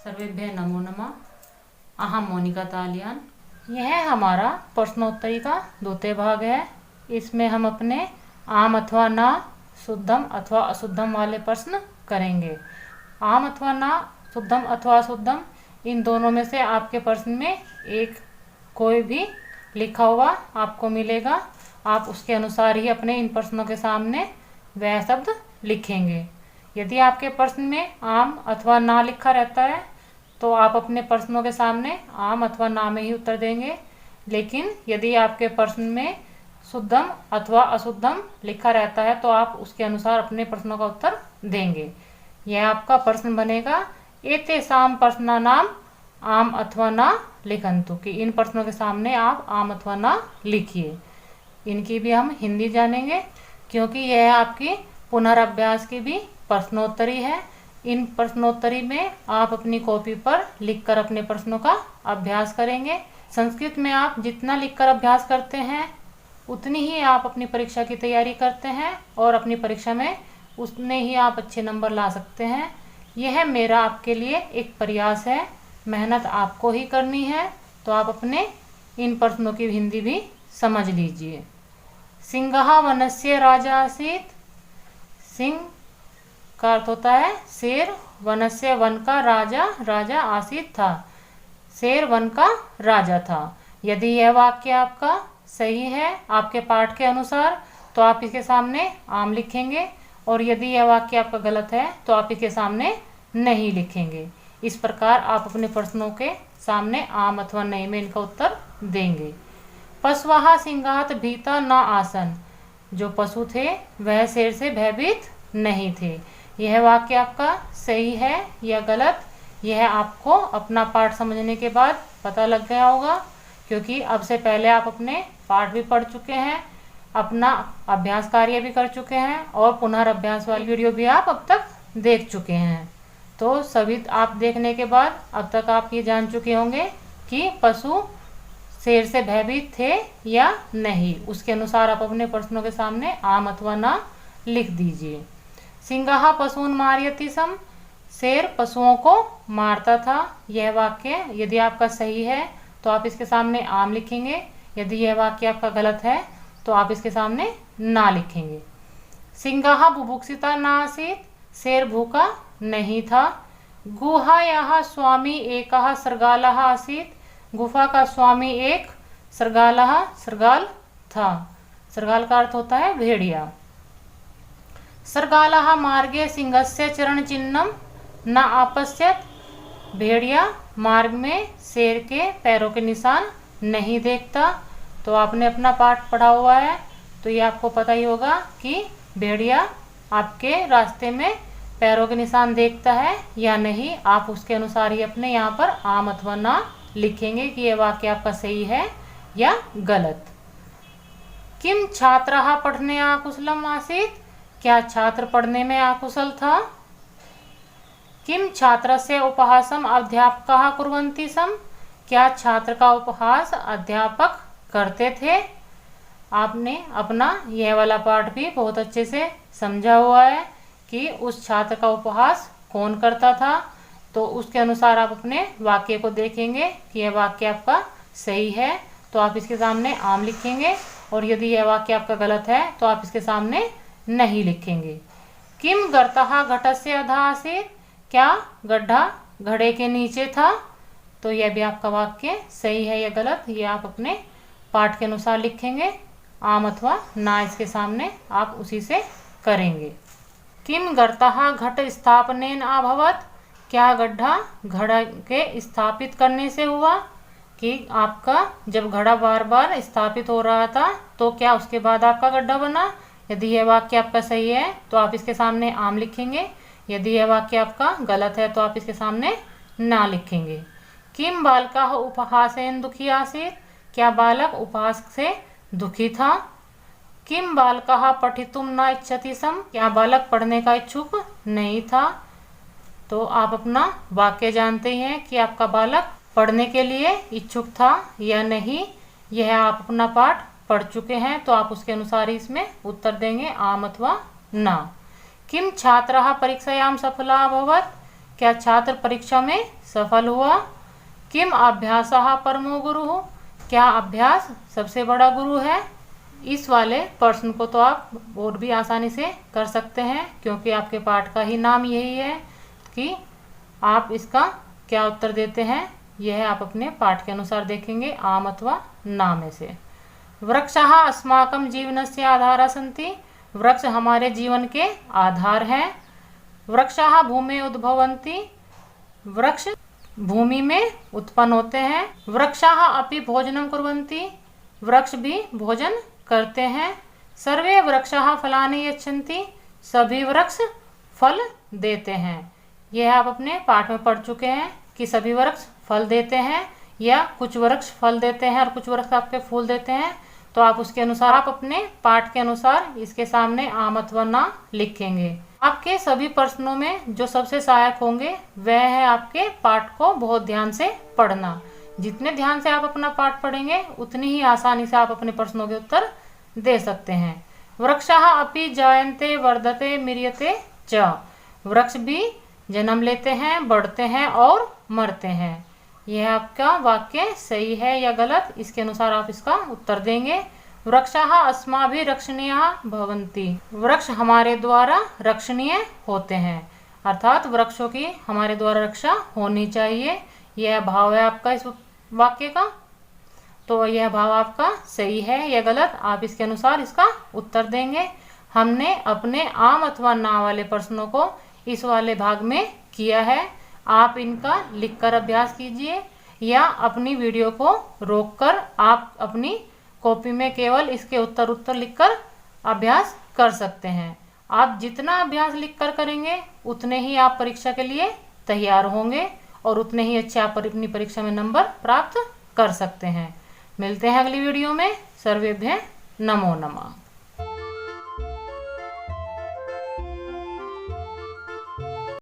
सर्वेभ्यः नमो नमः। अहम मोनिका तालियान। यह हमारा प्रश्नोत्तरी का द्वितीय भाग है। इसमें हम अपने आम अथवा ना, शुद्धम अथवा अशुद्धम वाले प्रश्न करेंगे। आम अथवा ना, शुद्धम अथवा अशुद्धम, इन दोनों में से आपके प्रश्न में एक कोई भी लिखा हुआ आपको मिलेगा। आप उसके अनुसार ही अपने इन प्रश्नों के सामने वह शब्द लिखेंगे। यदि आपके प्रश्न में आम अथवा ना लिखा रहता है तो आप अपने प्रश्नों के सामने आम अथवा ना में ही उत्तर देंगे। लेकिन यदि आपके प्रश्न में शुद्धम अथवा अशुद्धम लिखा रहता है तो आप उसके अनुसार अपने प्रश्नों का उत्तर देंगे। यह आपका प्रश्न बनेगा एतेषां प्रश्नानाम आम अथवा ना लिखन्तु, कि इन प्रश्नों के सामने आप आम अथवा ना लिखिए। इनकी भी हम हिंदी जानेंगे क्योंकि यह आपकी पुनर्अभ्यास की भी प्रश्नोत्तरी है। इन प्रश्नोत्तरी में आप अपनी कॉपी पर लिखकर अपने प्रश्नों का अभ्यास करेंगे। संस्कृत में आप जितना लिखकर अभ्यास करते हैं उतनी ही आप अपनी परीक्षा की तैयारी करते हैं और अपनी परीक्षा में उतने ही आप अच्छे नंबर ला सकते हैं। यह मेरा आपके लिए एक प्रयास है, मेहनत आपको ही करनी है। तो आप अपने इन प्रश्नों की हिंदी भी समझ लीजिए। सिंहः वनस्य राजा आसीत्। सिंह का अर्थ होता है शेर, वनस्य वन का राजा, राजा आसीत् था, शेर वन का राजा था। यदि यह वाक्य आपका सही है आपके पाठ के अनुसार तो आप इसके सामने आम लिखेंगे, और यदि यह वाक्य आपका गलत है तो आप इसके सामने नहीं लिखेंगे। इस प्रकार आप अपने प्रश्नों के सामने आम अथवा नहीं में इनका उत्तर देंगे। पशवः सिंहात् भीता न आसन। जो पशु थे वह शेर से भयभीत नहीं थे। यह वाक्य आपका सही है या गलत, यह आपको अपना पाठ समझने के बाद पता लग गया होगा, क्योंकि अब से पहले आप अपने पाठ भी पढ़ चुके हैं, अपना अभ्यास कार्य भी कर चुके हैं और पुनर्अभ्यास वाली वीडियो भी आप अब तक देख चुके हैं। तो सभी आप देखने के बाद अब तक आप ये जान चुके होंगे कि पशु शेर से भयभीत थे या नहीं। उसके अनुसार आप अपने प्रश्नों के सामने आम अथवा ना लिख दीजिए। सिंहः पशून् मारयति स्म। शेर पशुओं को मारता था। यह वाक्य यदि आपका सही है तो आप इसके सामने आम लिखेंगे। यदि यह वाक्य आपका गलत है तो आप इसके सामने ना लिखेंगे। सिंहः बुभुक्षिता न आसीत्। शेर भूखा नहीं था। गुहायाः स्वामी एकः शृगालः आसीत्। गुफा का स्वामी एक शृगालः शृगाल था। शृगाल का अर्थ होता है भेड़िया। शृगालः मार्गे सिंहस्य चरण चिह्नं न आपश्यत्। भेड़िया मार्ग में शेर के पैरों के निशान नहीं देखता। तो आपने अपना पाठ पढ़ा हुआ है तो ये आपको पता ही होगा कि भेड़िया आपके रास्ते में पैरों के निशान देखता है या नहीं। आप उसके अनुसार ही अपने यहाँ पर आम अथवा ना लिखेंगे कि यह वाक्य आपका सही है या गलत। किम छात्रः पठने आकुशलम आसीत्। क्या छात्र पढ़ने में आकुशल था। किम छात्रस्य उपहासम अध्यापकः कुर्वन्ति स्म। क्या छात्र का उपहास अध्यापक करते थे। आपने अपना यह वाला पाठ भी बहुत अच्छे से समझा हुआ है कि उस छात्र का उपहास कौन करता था। तो उसके अनुसार आप अपने वाक्य को देखेंगे कि यह वाक्य आपका सही है तो आप इसके सामने आम लिखेंगे, और यदि यह वाक्य आपका गलत है तो आप इसके सामने नहीं लिखेंगे। किम गर्तः घटस्य अधः आसीत्। क्या गड्ढा घड़े के नीचे था। तो यह भी आपका वाक्य सही है या गलत, ये आप अपने पाठ के अनुसार लिखेंगे। आम अथवा ना इसके सामने आप उसी से करेंगे। किम गर्तः घट स्थापनेन अभवत्। क्या गड्ढा घड़ा के स्थापित करने से हुआ। कि आपका जब घड़ा बार बार स्थापित हो रहा था तो क्या उसके बाद आपका गड्ढा बना। यदि यह वाक्य आपका सही है तो आप इसके सामने आम लिखेंगे। यदि यह वाक्य आपका गलत है तो आप इसके सामने ना लिखेंगे। किम बालकः उपहासेन दुखी आसीत्। क्या बालक उपहास से दुखी था। किम बालकः पठितुं न इच्छति स्म। क्या बालक पढ़ने का इच्छुक नहीं था। तो आप अपना वाक्य जानते ही हैं कि आपका बालक पढ़ने के लिए इच्छुक था या नहीं। यह आप अपना पाठ पढ़ चुके हैं तो आप उसके अनुसार ही इसमें उत्तर देंगे, आम अथवा ना। किम छात्रः परीक्षायां सफलः अभवत्। क्या छात्र परीक्षा में सफल हुआ। किम अभ्यासः परमो गुरुः, क्या अभ्यास सबसे बड़ा गुरु है। इस वाले प्रश्न को तो आप और भी आसानी से कर सकते हैं, क्योंकि आपके पाठ का ही नाम यही है कि आप इसका क्या उत्तर देते हैं। यह आप अपने पाठ के अनुसार देखेंगे, आम अथवा ना में से। वृक्षाः अस्माकं जीवनस्य आधारः सन्ति, वृक्ष हमारे जीवन के आधार हैं। वृक्षाः भूमि उद्भवन्ति, वृक्ष भूमि में उत्पन्न होते हैं। वृक्षाः अपि भोजनं कुर्वन्ति, वृक्ष भी भोजन करते हैं। सर्वे वृक्षाः फलानि यच्छन्ति, सभी वृक्ष फल देते हैं। यह आप अपने पाठ में पढ़ चुके हैं कि सभी वृक्ष फल देते हैं, या कुछ वृक्ष फल देते हैं और कुछ वृक्ष आपके फूल देते हैं। तो आप उसके अनुसार, आप अपने पाठ के अनुसार इसके सामने आम अथवा ना लिखेंगे। आपके सभी प्रश्नों में जो सबसे सहायक होंगे वह है आपके पाठ को बहुत ध्यान से पढ़ना। जितने ध्यान से आप अपना पाठ पढ़ेंगे उतनी ही आसानी से आप अपने प्रश्नों के उत्तर दे सकते हैं। वृक्षाः अपि जायन्ते वर्धते म्रियते च, वृक्ष भी जन्म लेते हैं, बढ़ते हैं और मरते हैं। यह आपका वाक्य सही है या गलत, इसके अनुसार आप इसका उत्तर देंगे। वृक्षाः अस्माभिः रक्षणीयाः भवन्ति, वृक्ष हमारे द्वारा रक्षणीय होते हैं, अर्थात वृक्षों की हमारे द्वारा रक्षा होनी चाहिए। यह भाव है आपका इस वाक्य का। तो यह भाव आपका सही है या गलत, आप इसके अनुसार इसका उत्तर देंगे। हमने अपने आम अथवा ना वाले प्रश्नों को इस वाले भाग में किया है। आप इनका लिखकर अभ्यास कीजिए, या अपनी वीडियो को रोककर आप अपनी कॉपी में केवल इसके उत्तर लिखकर अभ्यास कर सकते हैं। आप जितना अभ्यास लिखकर करेंगे उतने ही आप परीक्षा के लिए तैयार होंगे और उतने ही अच्छे आप अपनी परीक्षा में नंबर प्राप्त कर सकते हैं। मिलते हैं अगली वीडियो में। सर्वेभ्यः नमो नमः।